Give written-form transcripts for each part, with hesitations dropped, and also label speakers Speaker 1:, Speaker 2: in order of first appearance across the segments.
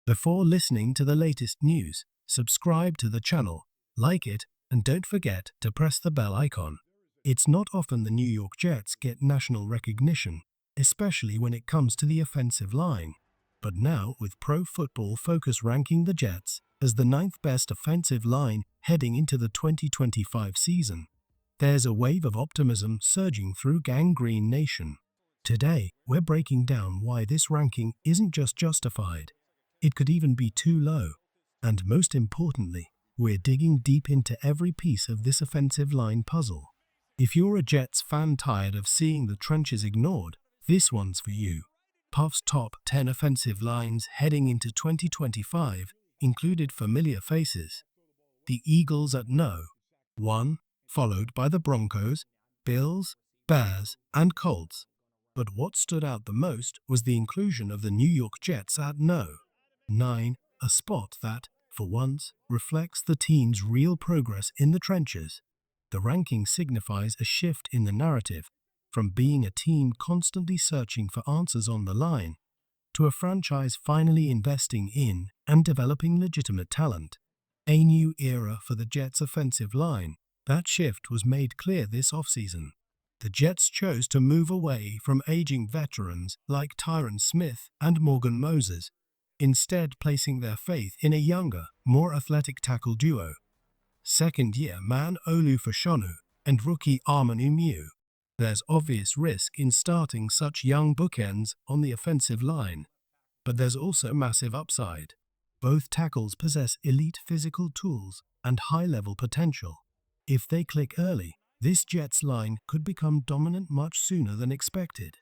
Speaker 1: Before listening to the latest news, subscribe to the channel, like it, and don't forget to press the bell icon. It's not often the New York Jets get national recognition, especially when it comes to the offensive line. But now, with Pro Football Focus ranking the Jets as the 9th best offensive line heading into the 2025 season, there's a wave of optimism surging through Gangrene Nation. Today, we're breaking down why this ranking isn't just justified. It could even be too low. And most importantly, we're digging deep into every piece of this offensive line puzzle. If you're a Jets fan tired of seeing the trenches ignored, this one's for you. Puff's top 10 offensive lines heading into 2025 included familiar faces. The Eagles at No. 1, followed by the Broncos, Bills, Bears, and Colts. But what stood out the most was the inclusion of the New York Jets at No. 9, a spot that, for once, reflects the team's real progress in the trenches. The ranking signifies a shift in the narrative, from being a team constantly searching for answers on the line, to a franchise finally investing in and developing legitimate talent. A new era for the Jets' offensive line. That shift was made clear this offseason. The Jets chose to move away from aging veterans like Tyron Smith and Morgan Moses, instead placing their faith in a younger, more athletic tackle duo. Second-year membou fashanu and rookie Armand. There's obvious risk in starting such young bookends on the offensive line, but there's also massive upside. Both tackles possess elite physical tools and high-level potential. If they click early, this Jets line could become dominant much sooner than expected.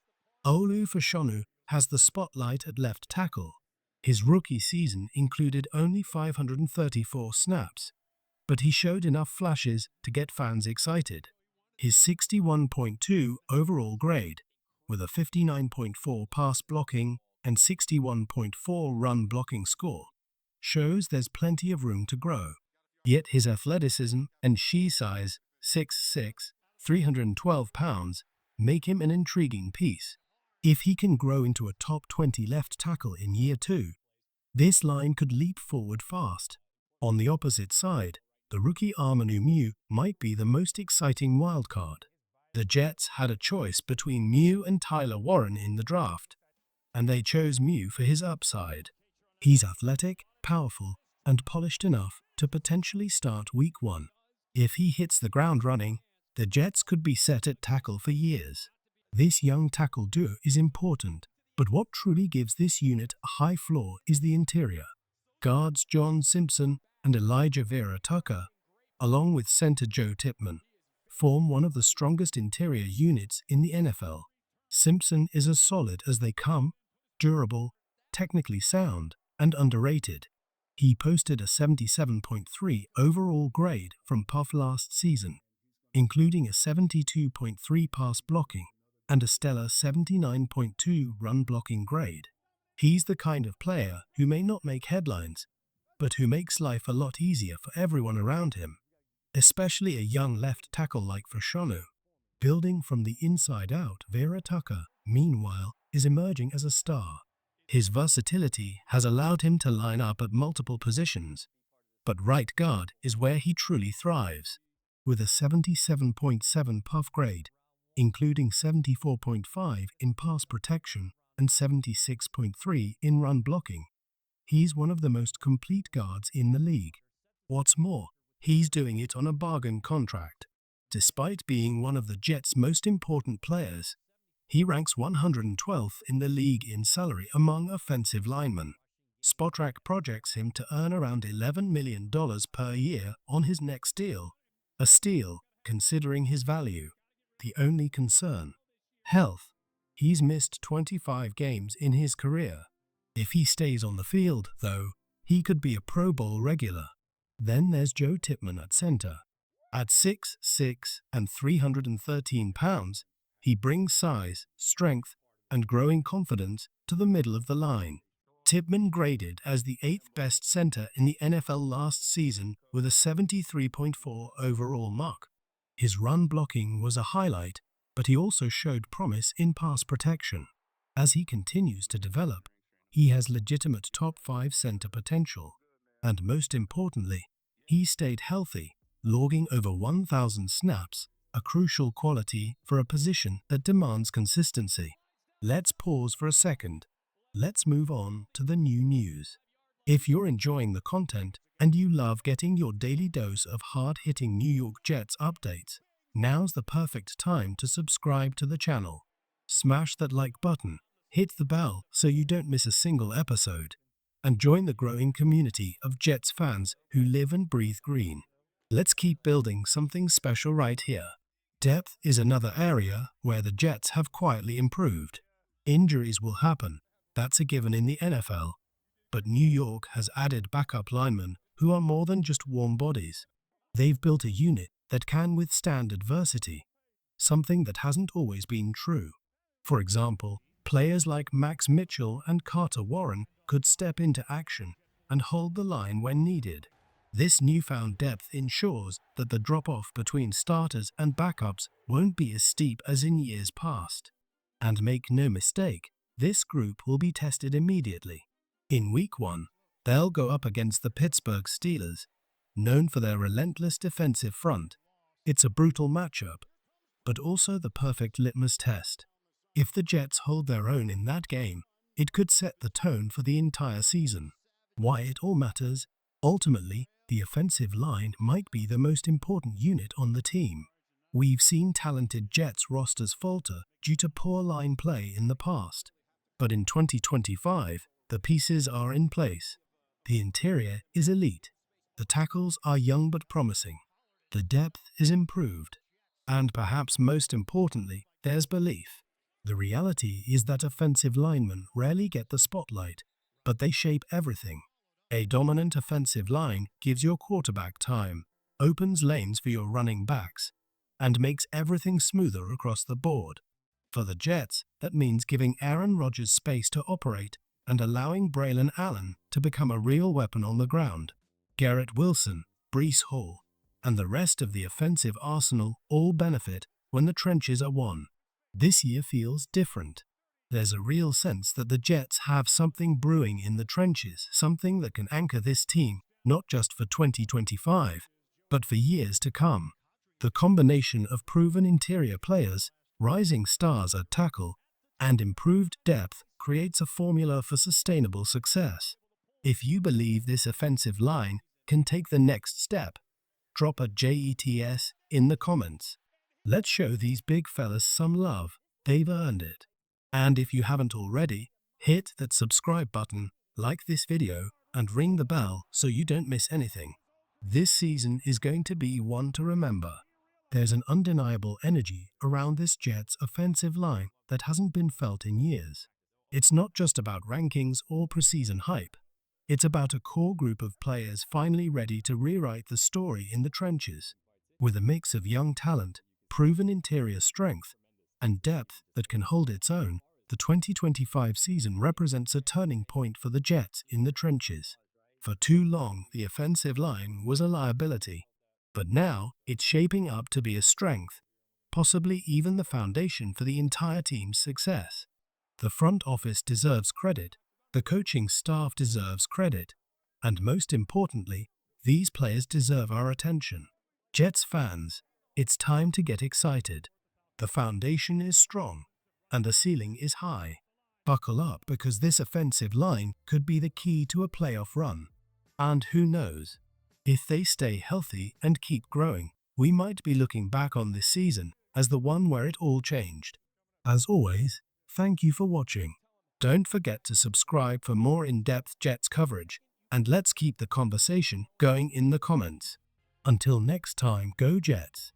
Speaker 1: Fashanu has the spotlight at left tackle. His rookie season included only 534 snaps, but he showed enough flashes to get fans excited. His 61.2 overall grade, with a 59.4 pass blocking and 61.4 run blocking score, shows there's plenty of room to grow. Yet his athleticism and shoe size, 6'6", 312 pounds, make him an intriguing piece. If he can grow into a top 20 left tackle in year 2, this line could leap forward fast. On the opposite side, the rookie Armand might be the most exciting wildcard. The Jets had a choice between and Tyler Warren in the draft, and they chose for his upside. He's athletic, powerful, and polished enough to potentially start week 1. If he hits the ground running, the Jets could be set at tackle for years. This young tackle duo is important, but what truly gives this unit a high floor is the interior. Guards Simpson and Elijah vera-tucker, along with center Joe Tippmann, form one of the strongest interior units in the NFL. Simpson is as solid as they come, durable, technically sound, and underrated. He posted a 77.3 overall grade from Puff last season, including a 72.3 pass blocking and a stellar 79.2 run blocking grade. He's the kind of player who may not make headlines, but who makes life a lot easier for everyone around him, especially a young left tackle like Fashanu. Building from the inside out, vera-tucker, meanwhile, is emerging as a star. His versatility has allowed him to line up at multiple positions, but right guard is where he truly thrives. With a 77.7 Puff grade, including 74.5 in pass protection and 76.3 in run blocking, he's one of the most complete guards in the league. What's more, he's doing it on a bargain contract. Despite being one of the Jets' most important players, he ranks 112th in the league in salary among offensive linemen. Spotrac projects him to earn around $11 million per year on his next deal, a steal considering his value. The only concern: health. He's missed 25 games in his career. If he stays on the field, though, he could be a Pro Bowl regular. Then there's Joe Tippmann at center. At 6'6" and 313 pounds, he brings size, strength, and growing confidence to the middle of the line. Tippmann graded as the 8th best center in the NFL last season with a 73.4 overall mark. His run blocking was a highlight, but he also showed promise in pass protection. As he continues to develop, He has legitimate top 5 center potential. And most importantly, he stayed healthy, logging over 1,000 snaps, a crucial quality for a position that demands consistency. Let's pause for a second. Let's move on to the new news. If you're enjoying the content and you love getting your daily dose of hard-hitting New York Jets updates, now's the perfect time to subscribe to the channel. Smash that like button, hit the bell so you don't miss a single episode, and join the growing community of Jets fans who live and breathe green. Let's keep building something special right here. Depth is another area where the Jets have quietly improved. Injuries will happen, that's a given in the NFL. But New York has added backup linemen who are more than just warm bodies. They've built a unit that can withstand adversity, something that hasn't always been true. For example, players like Max Mitchell and Carter Warren could step into action and hold the line when needed. This newfound depth ensures that the drop-off between starters and backups won't be as steep as in years past. And make no mistake, this group will be tested immediately. In Week 1, they'll go up against the Pittsburgh Steelers, known for their relentless defensive front. It's a brutal matchup, but also the perfect litmus test. If the Jets hold their own in that game, it could set the tone for the entire season. Why it all matters? Ultimately, the offensive line might be the most important unit on the team. We've seen talented Jets rosters falter due to poor line play in the past. But in 2025, the pieces are in place. The interior is elite. The tackles are young but promising. The depth is improved. And perhaps most importantly, there's belief. The reality is that offensive linemen rarely get the spotlight, but they shape everything. A dominant offensive line gives your quarterback time, opens lanes for your running backs, and makes everything smoother across the board. For the Jets, that means giving Aaron Rodgers space to operate and allowing Braylon Allen to become a real weapon on the ground. Garrett Wilson, Breece Hall, and the rest of the offensive arsenal all benefit when the trenches are won. This year feels different. There's a real sense that the Jets have something brewing in the trenches, something that can anchor this team not just for 2025, but for years to come. The combination of proven interior players, rising stars at tackle, and improved depth creates a formula for sustainable success. If you believe this offensive line can take the next step, drop a JETS in the comments. Let's show these big fellas some love. They've earned it. And if you haven't already, hit that subscribe button, like this video, and ring the bell so you don't miss anything. This season is going to be one to remember. There's an undeniable energy around this Jets offensive line that hasn't been felt in years. It's not just about rankings or preseason hype. It's about a core group of players finally ready to rewrite the story in the trenches. With a mix of young talent, proven interior strength, and depth that can hold its own, the 2025 season represents a turning point for the Jets in the trenches. For too long, the offensive line was a liability, but now it's shaping up to be a strength, possibly even the foundation for the entire team's success. The front office deserves credit, the coaching staff deserves credit, and most importantly, these players deserve our attention. Jets fans, it's time to get excited. The foundation is strong, and the ceiling is high. Buckle up because this offensive line could be the key to a playoff run. And who knows? If they stay healthy and keep growing, we might be looking back on this season as the one where it all changed. As always, thank you for watching. Don't forget to subscribe for more in-depth Jets coverage, and let's keep the conversation going in the comments. Until next time, go Jets!